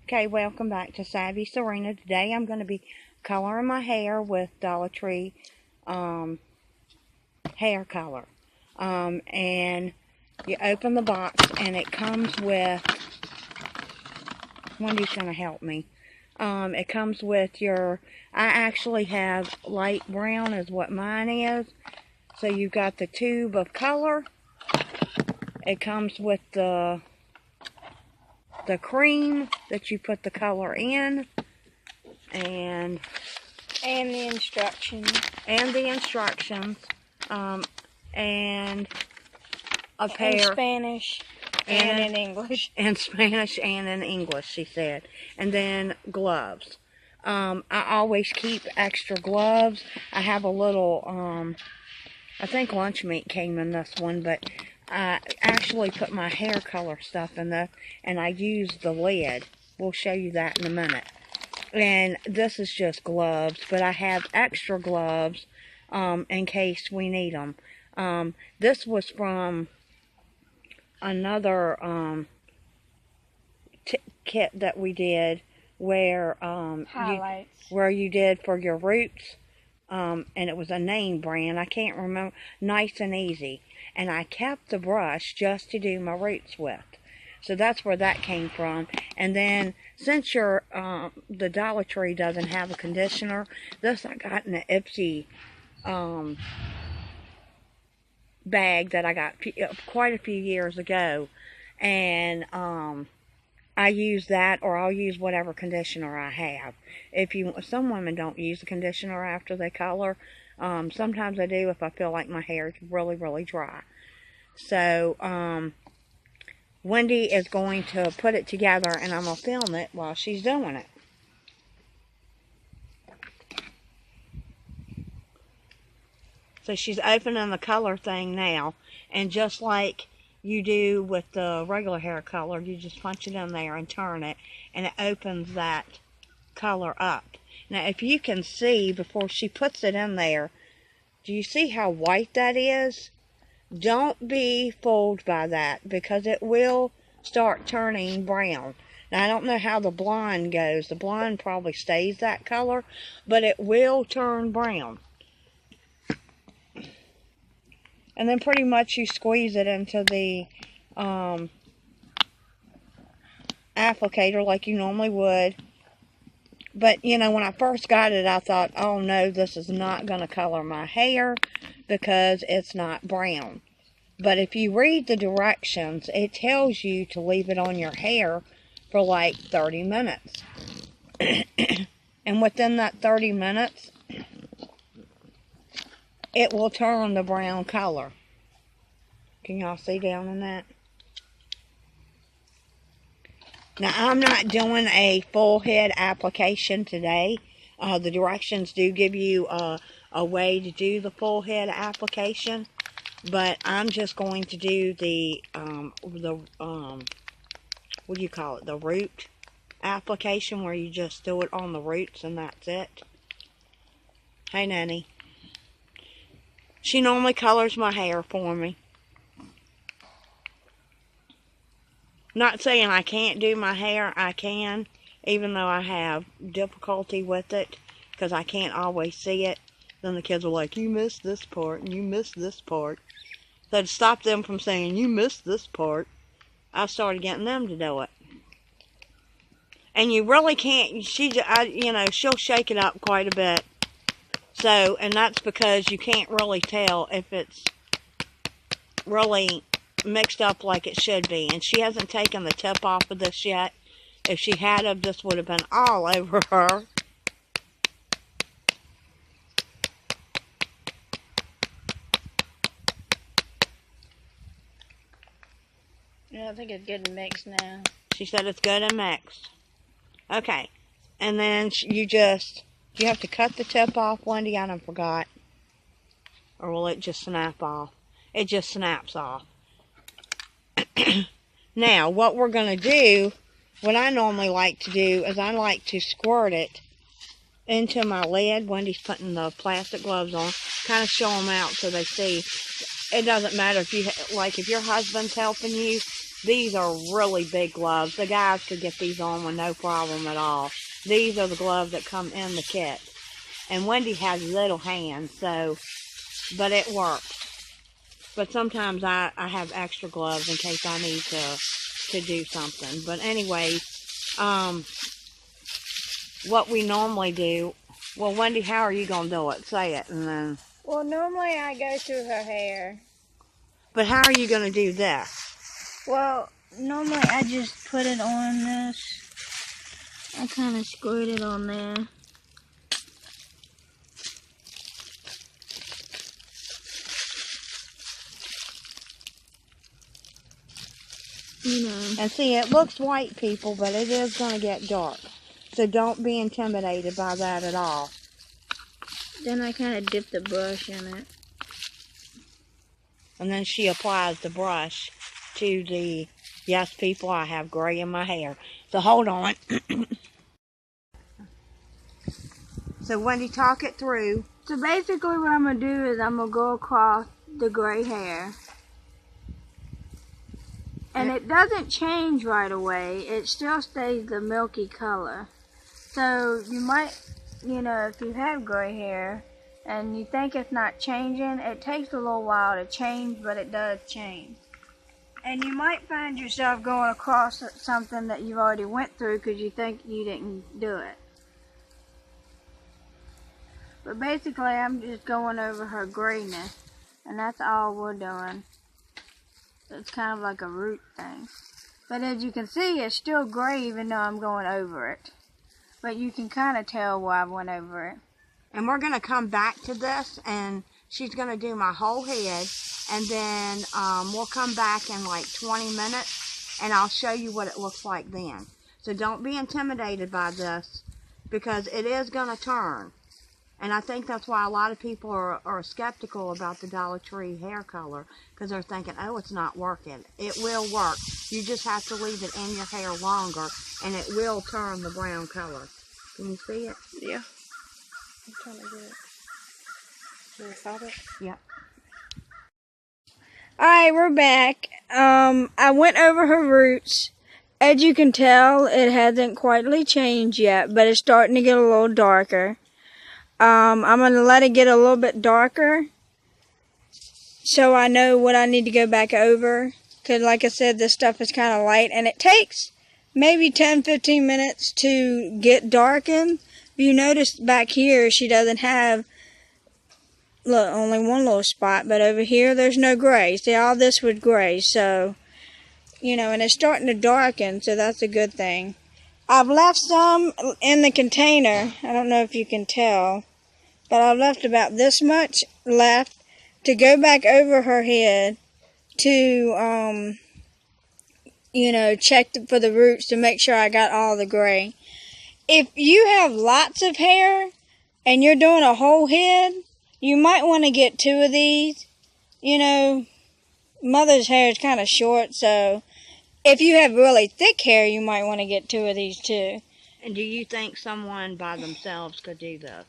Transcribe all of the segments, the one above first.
Okay, welcome back to Savvy Serena. Today I'm going to be coloring my hair with Dollar Tree hair color. And you open the box and it comes with, Wendy's going to help me. It comes with I actually have light brown is what mine is. So you've got the tube of color. It comes with the cream that you put the color in, and the instructions. And a pair. In Spanish and in English. In Spanish and in English, she said. And then gloves. I always keep extra gloves. I have a little, I think lunch meat came in this one, but I actually put my hair color stuff in and I use the lid. We'll show you that in a minute. And this is just gloves, but I have extra gloves in case we need them. This was from another kit that we did where you did for your roots. And it was a name brand. I can't remember. Nice and Easy. And I kept the brush just to do my roots with. So that's where that came from. And then, since the Dollar Tree doesn't have a conditioner, this I got in an Ipsy bag that I got quite a few years ago. And I use that, or I'll use whatever conditioner I have. Some women don't use the conditioner after they color. Sometimes I do if I feel like my hair is really, really dry. So, Wendy is going to put it together, and I'm going to film it while she's doing it. So she's opening the color thing now, and just like you do with the regular hair color, you just punch it in there and turn it, and it opens that color up. Now, if you can see, before she puts it in there, do you see how white that is? Don't be fooled by that, because it will start turning brown. Now, I don't know how the blonde goes. The blonde probably stays that color, but it will turn brown. And then pretty much you squeeze it into the applicator like you normally would. But, you know, when I first got it, I thought, oh no, this is not going to color my hair because it's not brown. But if you read the directions, it tells you to leave it on your hair for like 30 minutes. And within that 30 minutes, it will turn the brown color. Can y'all see down in that? Now, I'm not doing a full head application today. The directions do give you a way to do the full head application, but I'm just going to do the what do you call it? The root application, where you just do it on the roots and that's it. Hey, Nanny. She normally colors my hair for me. Not saying I can't do my hair, I can, even though I have difficulty with it, because I can't always see it. Then the kids are like, you missed this part, and you missed this part. So to stop them from saying, you missed this part, I started getting them to do it. And you really can't, she'll shake it up quite a bit. So, and that's because you can't really tell if it's really mixed up like it should be. And she hasn't taken the tip off of this yet. If she had, this would have been all over her. Yeah, I think it's good and mixed now. She said it's good and mixed. Okay. And then you have to cut the tip off, Wendy. I done forgot. Or will it just snap off? It just snaps off. Now, what we're going to do, what I normally like to do, is I like to squirt it into my lid. Wendy's putting the plastic gloves on. Kind of show them out so they see. It doesn't matter if if your husband's helping you, these are really big gloves. The guys could get these on with no problem at all. These are the gloves that come in the kit. And Wendy has little hands, so, but it works. But sometimes I have extra gloves in case I need to do something. But anyway, what we normally do, well, Wendy, how are you going to do it? Say it, and then. Well, normally I go through her hair. But how are you going to do this? Well, normally I just put it on this. I kind of screwed it on there. You know. And see, it looks white, people, but it is going to get dark. So don't be intimidated by that at all. Then I kind of dip the brush in it. And then she applies the brush to the, yes, people, I have gray in my hair. So hold on. So Wendy, talk it through. So basically what I'm going to do is I'm going to go across the gray hair. And it doesn't change right away. It still stays the milky color. So you might, you know, if you have gray hair and you think it's not changing, it takes a little while to change, but it does change. And you might find yourself going across something that you've already went through because you think you didn't do it. But basically I'm just going over her grayness, and that's all we're doing. It's kind of like a root thing. But as you can see, it's still gray even though I'm going over it. But you can kind of tell why I went over it. And we're going to come back to this, and she's going to do my whole head. And then we'll come back in like 20 minutes, and I'll show you what it looks like then. So don't be intimidated by this, because it is going to turn. And I think that's why a lot of people are skeptical about the Dollar Tree hair color, because they're thinking, oh, it's not working. It will work. You just have to leave it in your hair longer, and it will turn the brown color. Can you see it? Yeah. I'm trying to get it. Did you stop it? Yep. Alright, we're back. I went over her roots. As you can tell, it hasn't quite changed yet, but it's starting to get a little darker. I'm going to let it get a little bit darker so I know what I need to go back over. Because like I said, this stuff is kind of light, and it takes maybe 10-15 minutes to get darkened. If you notice back here, she doesn't have, look, only one little spot, but over here there's no gray. See, all this was gray, so, you know, and it's starting to darken, so that's a good thing. I've left some in the container. I don't know if you can tell, but I've left about this much left to go back over her head to, you know, check for the roots to make sure I got all the gray. If you have lots of hair and you're doing a whole head, you might want to get 2 of these. You know, Mother's hair is kind of short, so if you have really thick hair, you might want to get 2 of these too. And do you think someone by themselves could do this?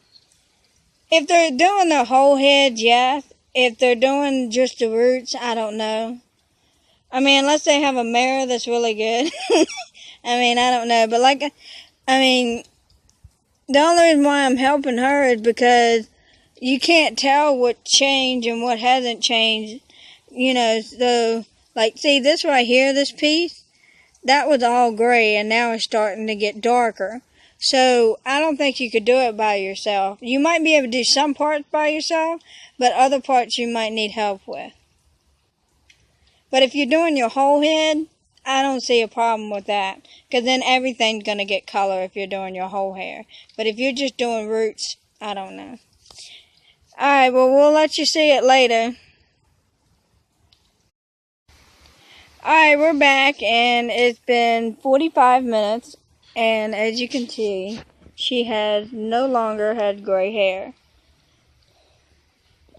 If they're doing their whole head, yes. If they're doing just the roots, I don't know. I mean, unless they have a mirror that's really good. I mean, I don't know. But I mean, the only reason why I'm helping her is because you can't tell what changed and what hasn't changed. You know, so, like, see this right here, this piece? That was all gray, and now it's starting to get darker. So, I don't think you could do it by yourself. You might be able to do some parts by yourself, but other parts you might need help with. But if you're doing your whole head, I don't see a problem with that, because then everything's going to get color if you're doing your whole hair. But if you're just doing roots, I don't know. Alright, well, we'll let you see it later. Alright, we're back, and it's been 45 minutes, and as you can see, she has no longer had gray hair.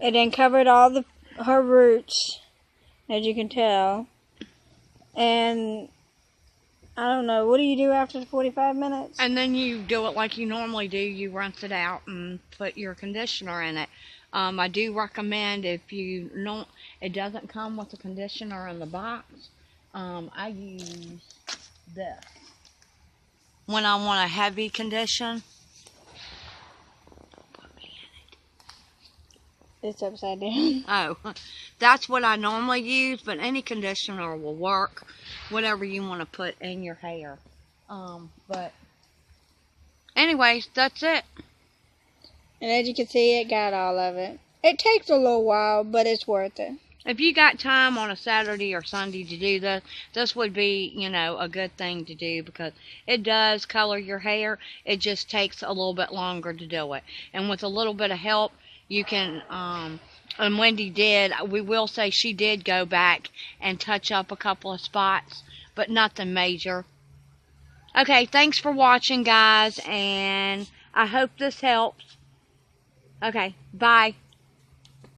It uncovered all her roots, as you can tell. And I don't know, what do you do after the 45 minutes? And then you do it like you normally do. You rinse it out and put your conditioner in it. I do recommend, if you don't, it doesn't come with a conditioner in the box. I use this when I want a heavy condition. It's upside down. Oh, that's what I normally use, but any conditioner will work, whatever you want to put in your hair. But anyways, that's it. And as you can see, it got all of it. It takes a little while, but it's worth it. If you got time on a Saturday or Sunday to do this, this would be, a good thing to do because it does color your hair. It just takes a little bit longer to do it. And with a little bit of help, you can, and Wendy did, we will say she did go back and touch up a couple of spots, but nothing major. Okay, thanks for watching, guys, and I hope this helps. Okay, bye.